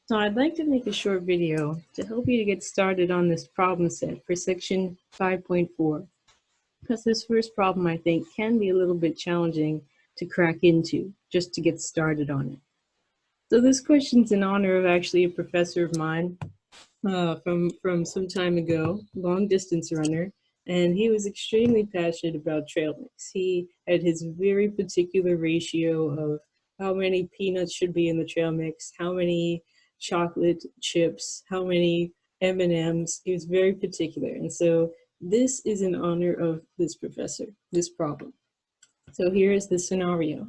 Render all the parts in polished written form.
So I'd like to make a short video to help you to get started on this problem set for section 5.4, because this first problem I think can be a little bit challenging to crack into just to get started on it. So this question's in honor of actually a professor of mine from some time ago, long distance runner, and he was extremely passionate about trail mix. He had his very particular ratio of how many peanuts should be in the trail mix, how many chocolate chips, how many M&Ms. He was very particular, and so this is in honor of this professor, this problem. So here is the scenario.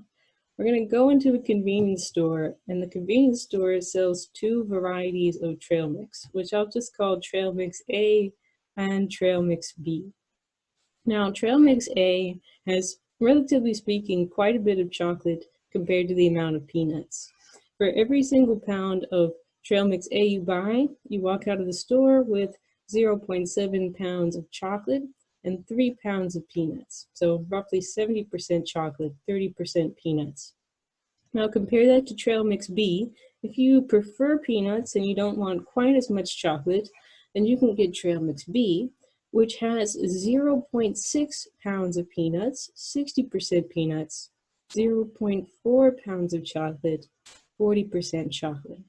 We're going to go into a convenience store, and the convenience store sells two varieties of trail mix, which I'll just call trail mix A and trail mix B. Now, trail mix A has, relatively speaking, quite a bit of chocolate compared to the amount of peanuts. For every single pound of trail mix A you buy, you walk out of the store with 0.7 pounds of chocolate and 3 pounds of peanuts. So roughly 70% chocolate, 30% peanuts. Now compare that to trail mix B. If you prefer peanuts and you don't want quite as much chocolate, then you can get trail mix B, which has 0.6 pounds of peanuts, 60% peanuts, 0.4 pounds of chocolate, 40% chocolate.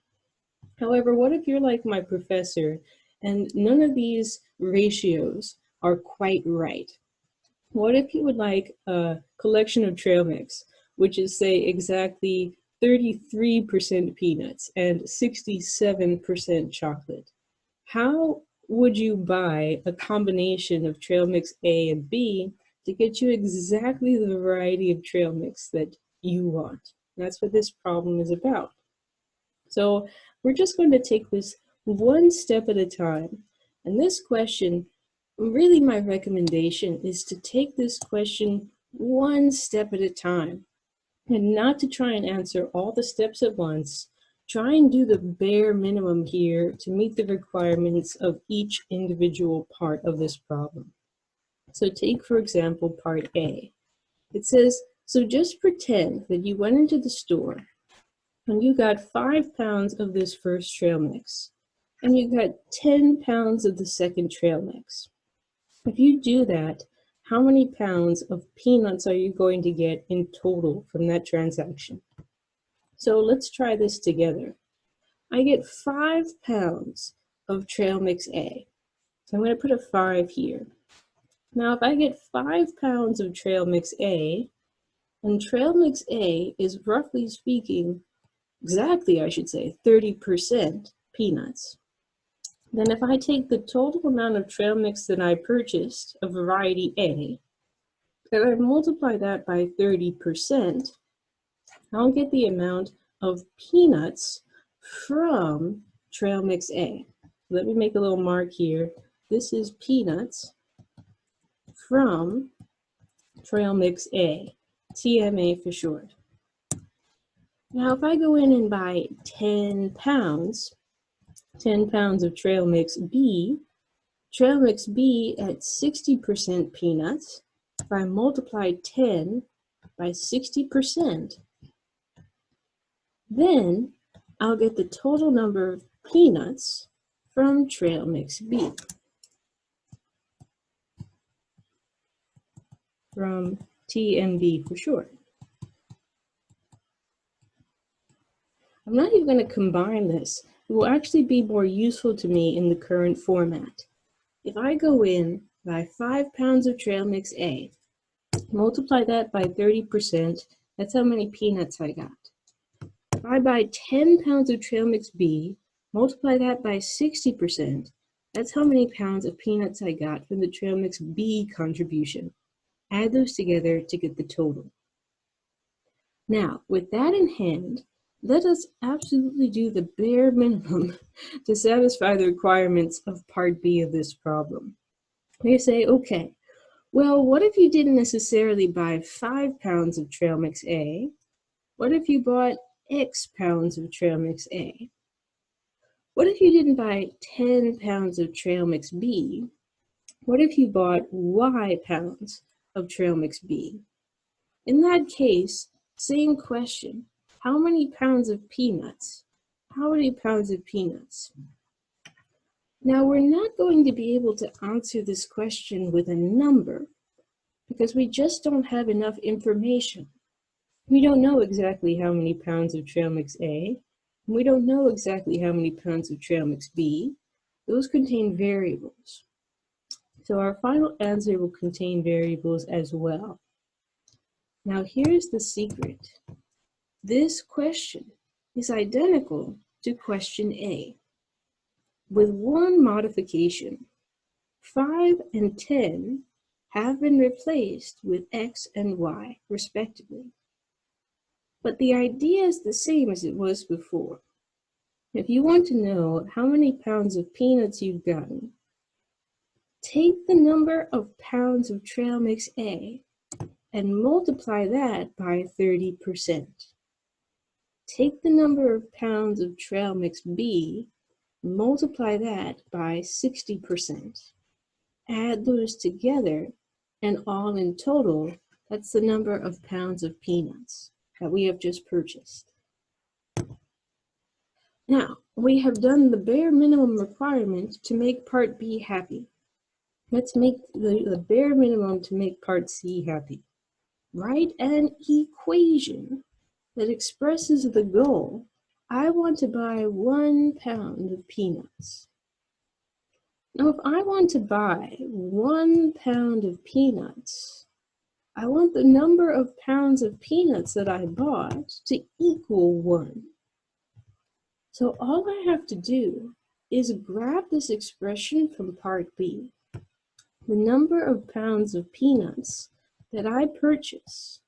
However, what if you're like my professor and none of these ratios are quite right? What if you would like a collection of trail mix, which is, say, exactly 33% peanuts and 67% chocolate? How would you buy a combination of trail mix A and B to get you exactly the variety of trail mix that you want? That's what this problem is about. So we're just going to take this one step at a time. And this question, really my recommendation is to take this question one step at a time and not to try and answer all the steps at once. Try and do the bare minimum here to meet the requirements of each individual part of this problem. So take, for example, part A. It says, so just pretend that you went into the store and you got 5 pounds of this first trail mix, and you got 10 pounds of the second trail mix. If you do that, how many pounds of peanuts are you going to get in total from that transaction? So let's try this together. I get 5 pounds of trail mix A. So I'm going to put a 5 here. Now if I get 5 pounds of trail mix A, and trail mix A is roughly speaking, exactly I should say, 30% peanuts. Then if I take the total amount of trail mix that I purchased of variety A, and I multiply that by 30%, I'll get the amount of peanuts from trail mix A. Let me make a little mark here. This is peanuts from trail mix A, TMA for short. Now if I go in and buy 10 pounds of trail mix B at 60% peanuts, if I multiply 10 by 60%, then I'll get the total number of peanuts from trail mix B, from TMB for short. I'm not even going to combine this. It will actually be more useful to me in the current format. If I go in, buy 5 pounds of trail mix A, multiply that by 30%, that's how many peanuts I got. If I buy 10 pounds of trail mix B, multiply that by 60%, that's how many pounds of peanuts I got from the trail mix B contribution. Add those together to get the total. Now, with that in hand, let us absolutely do the bare minimum to satisfy the requirements of part B of this problem. We say, okay, well, what if you didn't necessarily buy 5 pounds of trail mix A? What if you bought X pounds of trail mix A? What if you didn't buy 10 pounds of trail mix B? What if you bought Y pounds of trail mix B? In that case, same question. How many pounds of peanuts? how many pounds of peanuts? Now, we're not going to be able to answer this question with a number because we just don't have enough information. We don't know exactly how many pounds of trail mix A. And we don't know exactly how many pounds of trail mix B. Those contain variables. So our final answer will contain variables as well. Now here's the secret. This question is identical to question A, with one modification. 5 and 10 have been replaced with X and Y, respectively. But the idea is the same as it was before. If you want to know how many pounds of peanuts you've gotten, take the number of pounds of trail mix A and multiply that by 30%. Take the number of pounds of trail mix B, multiply that by 60%. Add those together, and all in total, that's the number of pounds of peanuts that we have just purchased. Now, we have done the bare minimum requirement to make part B happy. Let's make the bare minimum to make part C happy. Write an equation that expresses the goal. I want to buy 1 pound of peanuts. Now, if I want to buy 1 pound of peanuts, I want the number of pounds of peanuts that I bought to equal 1. So all I have to do is grab this expression from part B. The number of pounds of peanuts that I purchase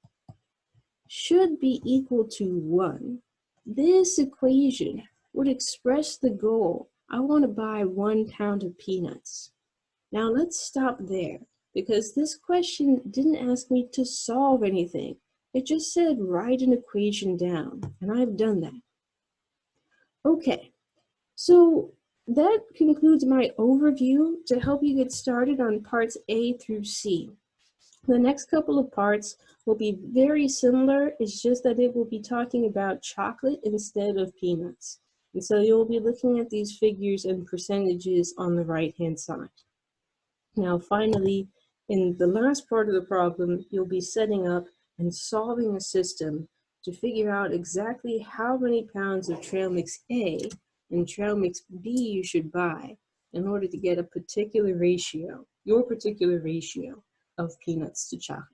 should be equal to 1. This equation would express the goal. I want to buy 1 pound of peanuts. Now let's stop there, because this question didn't ask me to solve anything. It just said write an equation down, and I've done that. Okay, so that concludes my overview to help you get started on parts A through C. The next couple of parts will be very similar. It's just that it will be talking about chocolate instead of peanuts. And so you'll be looking at these figures and percentages on the right-hand side. Now, finally, in the last part of the problem, you'll be setting up and solving a system to figure out exactly how many pounds of trail mix A and trail mix B you should buy in order to get a particular ratio, your particular ratio of peanuts to chocolate.